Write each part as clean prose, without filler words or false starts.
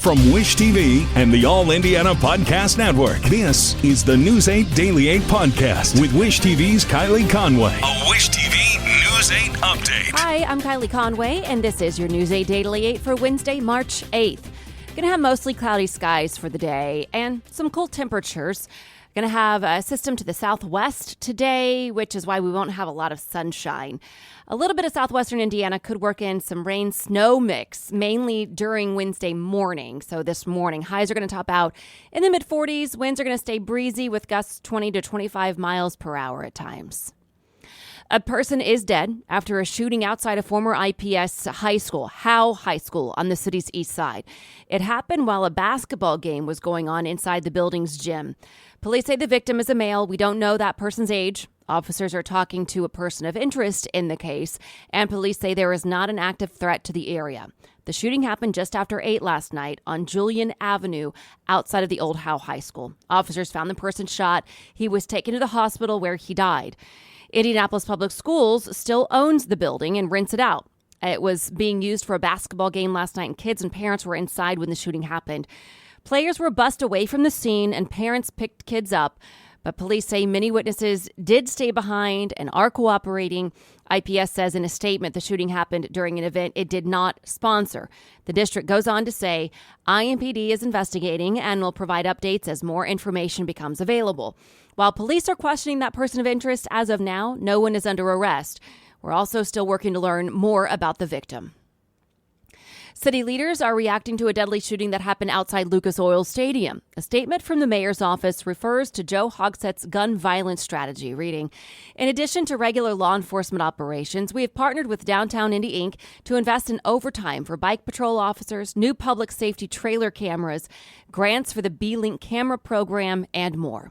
From Wish TV and the All Indiana Podcast Network, this is the News 8 Daily 8 Podcast with Wish TV's Kylie Conway. A Wish TV News 8 update. Hi, I'm Kylie Conway, and this is your News 8 Daily 8 for Wednesday, March 8th. Going to have mostly cloudy skies for the day and some cool temperatures. Going to have a system to the southwest today, which is why we won't have a lot of sunshine. A little bit of southwestern Indiana could work in some rain-snow mix, mainly during Wednesday morning. So this morning, highs are going to top out in the mid-40s. Winds are going to stay breezy with gusts 20 to 25 miles per hour at times. A person is dead after a shooting outside a former IPS high school, Howe High School, on the city's east side. It happened while a basketball game was going on inside the building's gym. Police say the victim is a male. We don't know that person's age. Officers are talking to a person of interest in the case, and police say there is not an active threat to the area. The shooting happened just after 8 last night on Julian Avenue outside of the old Howe High School. Officers found the person shot. He was taken to the hospital where he died. Indianapolis Public Schools still owns the building and rents it out. It was being used for a basketball game last night, and kids and parents were inside when the shooting happened. Players were bussed away from the scene, and parents picked kids up. But police say many witnesses did stay behind and are cooperating. IPS says in a statement the shooting happened during an event it did not sponsor. The district goes on to say IMPD is investigating and will provide updates as more information becomes available. While police are questioning that person of interest, as of now, no one is under arrest. We're also still working to learn more about the victim. City leaders are reacting to a deadly shooting that happened outside Lucas Oil Stadium. A statement from the mayor's office refers to Joe Hogsett's gun violence strategy, reading, "In addition to regular law enforcement operations, we have partnered with Downtown Indy Inc. to invest in overtime for bike patrol officers, new public safety trailer cameras, grants for the B-Link camera program, and more."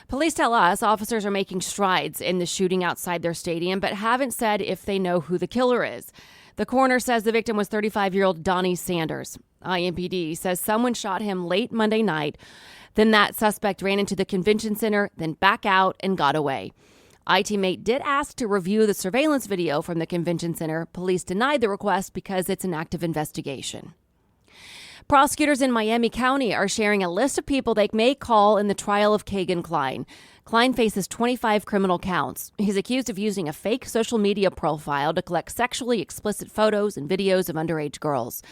Police tell us officers are making strides in the shooting outside their stadium, but haven't said if they know who the killer is. The coroner says the victim was 35-year-old Donnie Sanders. IMPD says someone shot him late Monday night. Then that suspect ran into the convention center, then back out and got away. ITmate did ask to review the surveillance video from the convention center. Police denied the request because it's an active investigation. Prosecutors in Miami County are sharing a list of people they may call in the trial of Kagan Klein. Klein faces 25 criminal counts. He's accused of using a fake social media profile to collect sexually explicit photos and videos of underage girls.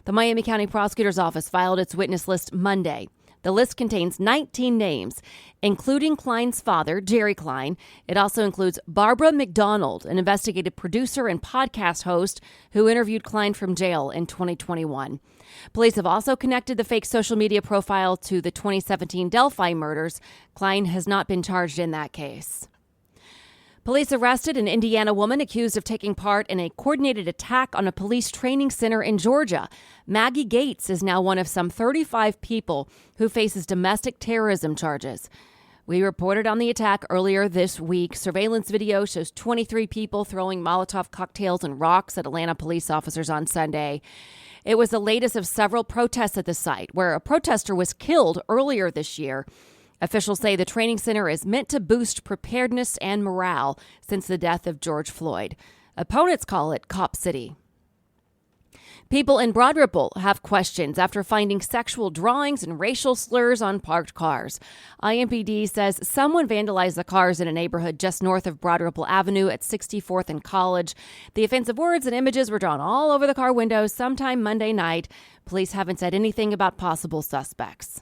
The Miami County Prosecutor's Office filed its witness list Monday. The list contains 19 names, including Klein's father, Jerry Klein. It also includes Barbara McDonald, an investigative producer and podcast host who interviewed Klein from jail in 2021. Police have also connected the fake social media profile to the 2017 Delphi murders. Klein has not been charged in that case. Police arrested an Indiana woman accused of taking part in a coordinated attack on a police training center in Georgia. Maggie Gates is now one of some 35 people who faces domestic terrorism charges. We reported on the attack earlier this week. Surveillance video shows 23 people throwing Molotov cocktails and rocks at Atlanta police officers on Sunday. It was the latest of several protests at the site, where a protester was killed earlier this year. Officials say the training center is meant to boost preparedness and morale since the death of George Floyd. Opponents call it Cop City. People in Broad Ripple have questions after finding sexual drawings and racial slurs on parked cars. IMPD says someone vandalized the cars in a neighborhood just north of Broad Ripple Avenue at 64th and College. The offensive words and images were drawn all over the car windows sometime Monday night. Police haven't said anything about possible suspects.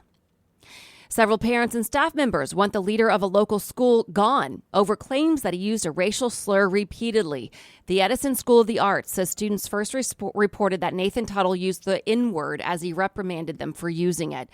Several parents and staff members want the leader of a local school gone over claims that he used a racial slur repeatedly. The Edison School of the Arts says students first reported that Nathan Tuttle used the N-word as he reprimanded them for using it.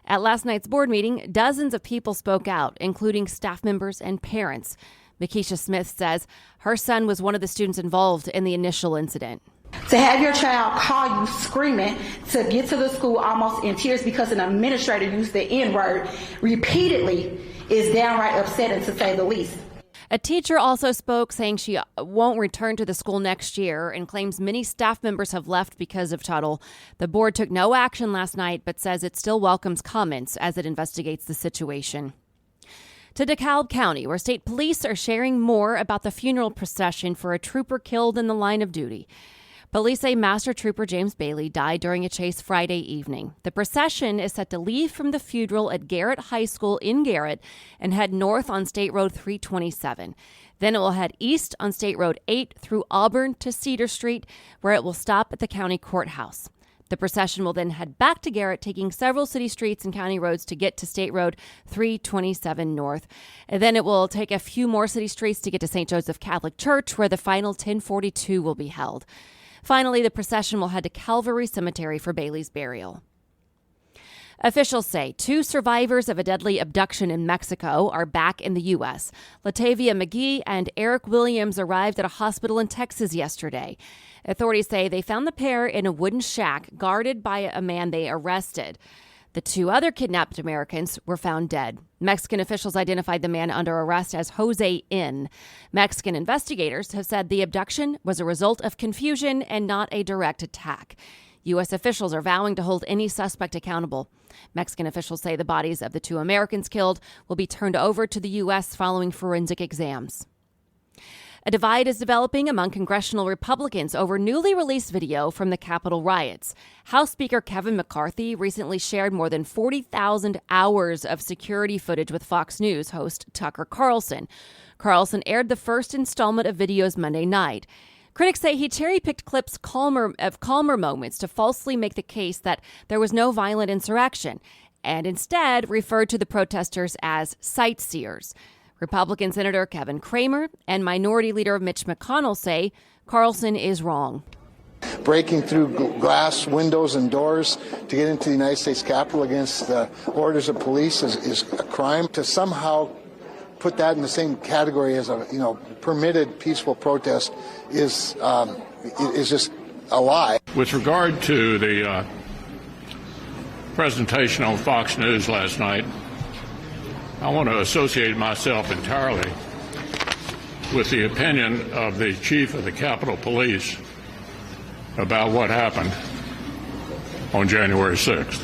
At last night's board meeting, dozens of people spoke out, including staff members and parents. Makisha Smith says her son was one of the students involved in the initial incident. To have your child call you screaming to get to the school almost in tears because an administrator used the N-word repeatedly is downright upsetting, to say the least. A teacher also spoke, saying she won't return to the school next year and claims many staff members have left because of Tuttle. The board took no action last night, but says it still welcomes comments as it investigates the situation. To DeKalb County, where state police are sharing more about the funeral procession for a trooper killed in the line of duty. Police say Master Trooper James Bailey died during a chase Friday evening. The procession is set to leave from the funeral at Garrett High School in Garrett and head north on State Road 327. Then it will head east on State Road 8 through Auburn to Cedar Street, where it will stop at the county courthouse. The procession will then head back to Garrett, taking several city streets and county roads to get to State Road 327 North. And then it will take a few more city streets to get to St. Joseph Catholic Church, where the final 1042 will be held. Finally, the procession will head to Calvary Cemetery for Bailey's burial. Officials say 2 survivors of a deadly abduction in Mexico are back in the U.S. Latavia McGee and Eric Williams arrived at a hospital in Texas yesterday. Authorities say they found the pair in a wooden shack guarded by a man they arrested. The 2 other kidnapped Americans were found dead. Mexican officials identified the man under arrest as Jose N. Mexican investigators have said the abduction was a result of confusion and not a direct attack. U.S. officials are vowing to hold any suspect accountable. Mexican officials say the bodies of the 2 Americans killed will be turned over to the U.S. following forensic exams. A divide is developing among congressional Republicans over newly released video from the Capitol riots. House Speaker Kevin McCarthy recently shared more than 40,000 hours of security footage with Fox News host Tucker Carlson. Carlson aired the first installment of videos Monday night. Critics say he cherry-picked clips of calmer moments to falsely make the case that there was no violent insurrection, and instead referred to the protesters as sightseers. Republican Senator Kevin Cramer and Minority Leader Mitch McConnell say Carlson is wrong. Breaking through glass windows and doors to get into the United States Capitol against the orders of police is a crime. To somehow put that in the same category as a permitted peaceful protest is just a lie. With regard to the presentation on Fox News last night, I want to associate myself entirely with the opinion of the chief of the Capitol Police about what happened on January 6th.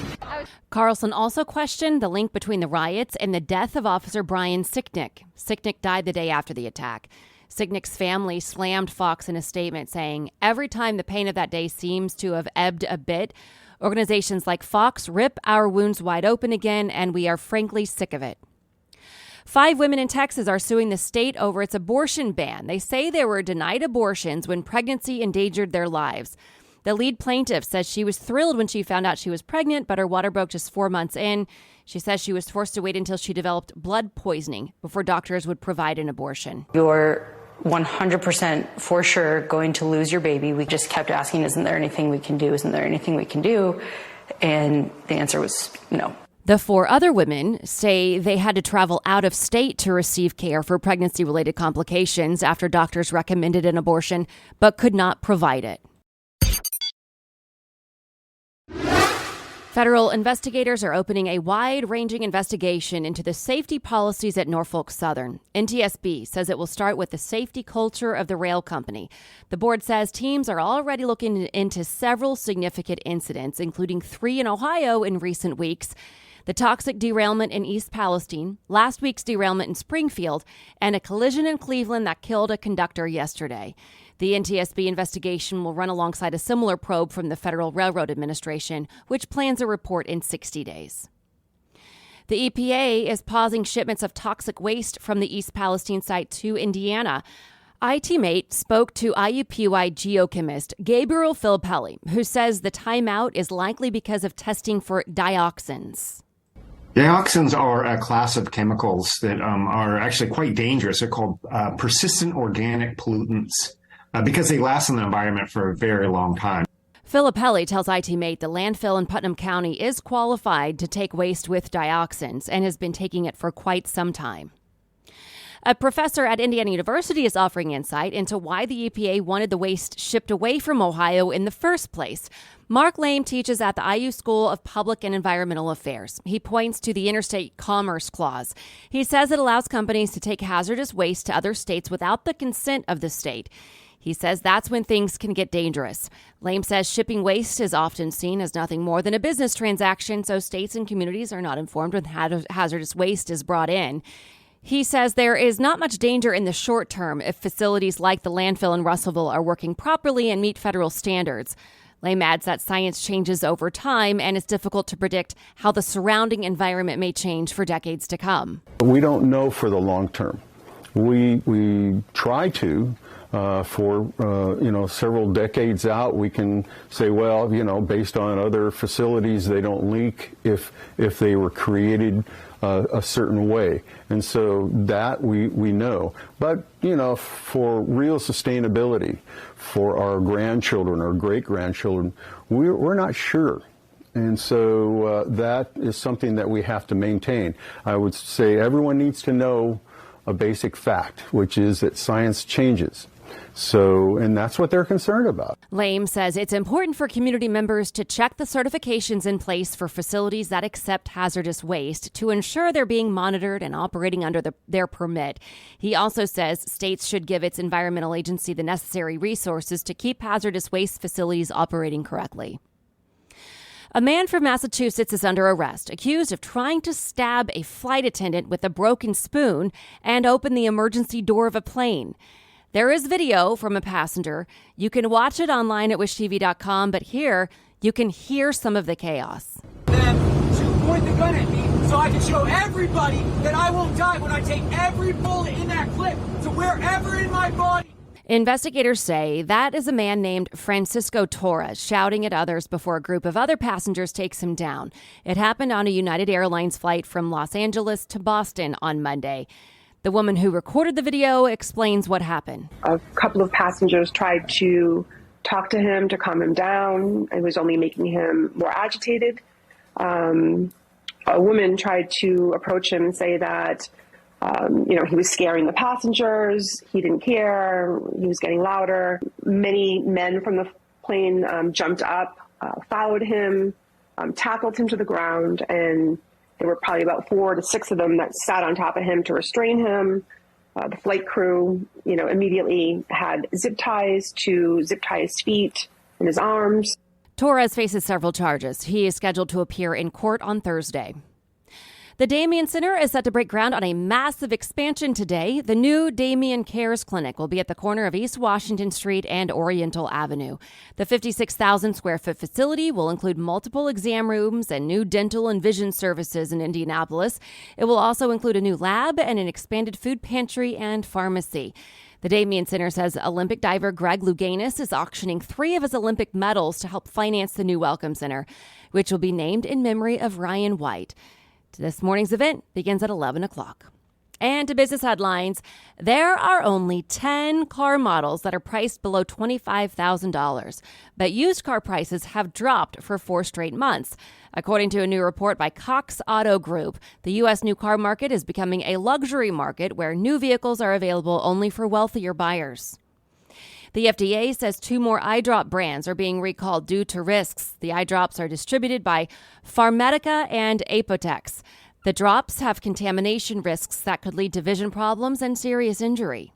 Carlson also questioned the link between the riots and the death of Officer Brian Sicknick. Sicknick died the day after the attack. Sicknick's family slammed Fox in a statement saying, "Every time the pain of that day seems to have ebbed a bit, organizations like Fox rip our wounds wide open again, and we are frankly sick of it." 5 women in Texas are suing the state over its abortion ban. They say they were denied abortions when pregnancy endangered their lives. The lead plaintiff says she was thrilled when she found out she was pregnant, but her water broke just 4 months in. She says she was forced to wait until she developed blood poisoning before doctors would provide an abortion. You're 100% for sure going to lose your baby. We just kept asking, isn't there anything we can do? Isn't there anything we can do? And the answer was no. The 4 other women say they had to travel out of state to receive care for pregnancy-related complications after doctors recommended an abortion, but could not provide it. Federal investigators are opening a wide-ranging investigation into the safety policies at Norfolk Southern. NTSB says it will start with the safety culture of the rail company. The board says teams are already looking into several significant incidents, including 3 in Ohio in recent weeks. The toxic derailment in East Palestine, last week's derailment in Springfield, and a collision in Cleveland that killed a conductor yesterday. The NTSB investigation will run alongside a similar probe from the Federal Railroad Administration, which plans a report in 60 days. The EPA is pausing shipments of toxic waste from the East Palestine site to Indiana. iTeammate spoke to IUPUI geochemist Gabriel Filippelli, who says the timeout is likely because of testing for dioxins. Dioxins are a class of chemicals that are actually quite dangerous. They're called persistent organic pollutants because they last in the environment for a very long time. Filippelli tells iTeammate the landfill in Putnam County is qualified to take waste with dioxins and has been taking it for quite some time. A professor at Indiana University is offering insight into why the EPA wanted the waste shipped away from Ohio in the first place. Mark Lame teaches at the IU School of Public and Environmental Affairs. He points to the Interstate Commerce Clause. He says it allows companies to take hazardous waste to other states without the consent of the state. He says that's when things can get dangerous. Lame says shipping waste is often seen as nothing more than a business transaction, so states and communities are not informed when hazardous waste is brought in. He says there is not much danger in the short term if facilities like the landfill in Russellville are working properly and meet federal standards. Lame adds that science changes over time and it's difficult to predict how the surrounding environment may change for decades to come. We don't know for the long term. We try to. For several decades out, we can say, well, based on other facilities, they don't leak if they were created a certain way. And so that we know. But, for real sustainability for our grandchildren or great-grandchildren, we're not sure. And so that is something that we have to maintain. I would say everyone needs to know a basic fact, which is that science changes. And that's what they're concerned about. Lame says it's important for community members to check the certifications in place for facilities that accept hazardous waste to ensure they're being monitored and operating under their permit. He also says states should give its environmental agency the necessary resources to keep hazardous waste facilities operating correctly. A man from Massachusetts is under arrest, accused of trying to stab a flight attendant with a broken spoon and open the emergency door of a plane. There is video from a passenger. You can watch it online at wishtv.com, but here you can hear some of the chaos. Them to point the gun at me so I can show everybody that I won't die when I take every bullet in that clip to wherever in my body. Investigators say that is a man named Francisco Torres shouting at others before a group of other passengers takes him down. It happened on a United Airlines flight from Los Angeles to Boston on Monday. The woman who recorded the video explains what happened. A couple of passengers tried to talk to him to calm him down. It was only making him more agitated. A woman tried to approach him and say that, he was scaring the passengers. He didn't care. He was getting louder. Many men from the plane jumped up, followed him, tackled him to the ground, and there were probably about 4 to 6 of them that sat on top of him to restrain him. The flight crew, immediately had zip tie his feet and his arms. Torres faces several charges. He is scheduled to appear in court on Thursday. The Damien Center is set to break ground on a massive expansion today. The new Damien Cares Clinic will be at the corner of East Washington Street and Oriental Avenue. The 56,000 square foot facility will include multiple exam rooms and new dental and vision services in Indianapolis. It will also include a new lab and an expanded food pantry and pharmacy. The Damien Center says Olympic diver Greg Louganis is auctioning 3 of his Olympic medals to help finance the new Welcome Center, which will be named in memory of Ryan White. This morning's event begins at 11 o'clock. And to business headlines, there are only 10 car models that are priced below $25,000, but used car prices have dropped for 4 straight months. According to a new report by Cox Auto Group, the U.S. new car market is becoming a luxury market where new vehicles are available only for wealthier buyers. The FDA says 2 more eye drop brands are being recalled due to risks. The eye drops are distributed by PharMedica and Apotex. The drops have contamination risks that could lead to vision problems and serious injury.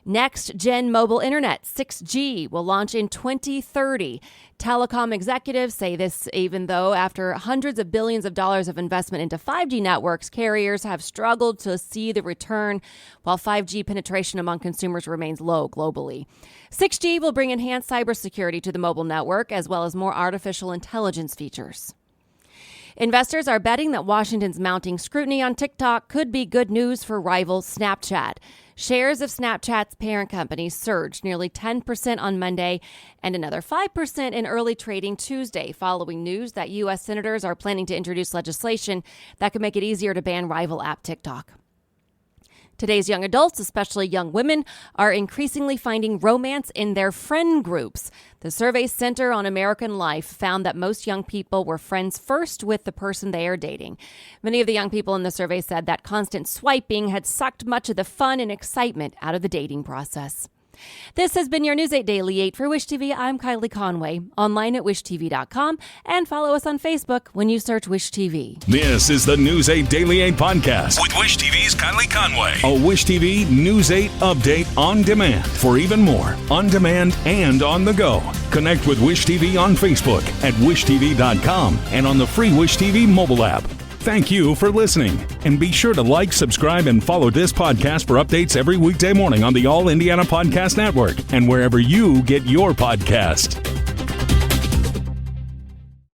Next-gen mobile internet, 6G, will launch in 2030. Telecom executives say this even though after hundreds of billions of dollars of investment into 5G networks, carriers have struggled to see the return while 5G penetration among consumers remains low globally. 6G will bring enhanced cybersecurity to the mobile network as well as more artificial intelligence features. Investors are betting that Washington's mounting scrutiny on TikTok could be good news for rival Snapchat. Shares of Snapchat's parent company surged nearly 10% on Monday and another 5% in early trading Tuesday, following news that U.S. senators are planning to introduce legislation that could make it easier to ban rival app TikTok. Today's young adults, especially young women, are increasingly finding romance in their friend groups. The Survey Center on American Life found that most young people were friends first with the person they are dating. Many of the young people in the survey said that constant swiping had sucked much of the fun and excitement out of the dating process. This has been your News 8 Daily 8 for Wish TV. I'm Kylie Conway, online at wishtv.com, and follow us on Facebook when you search Wish TV. This is the News 8 Daily 8 podcast with Wish TV's Kylie Conway. A Wish TV News 8 update on demand for even more on demand and on the go. Connect with Wish TV on Facebook at wishtv.com and on the free Wish TV mobile app. Thank you for listening. And be sure to like, subscribe, and follow this podcast for updates every weekday morning on the All Indiana Podcast Network and wherever you get your podcast.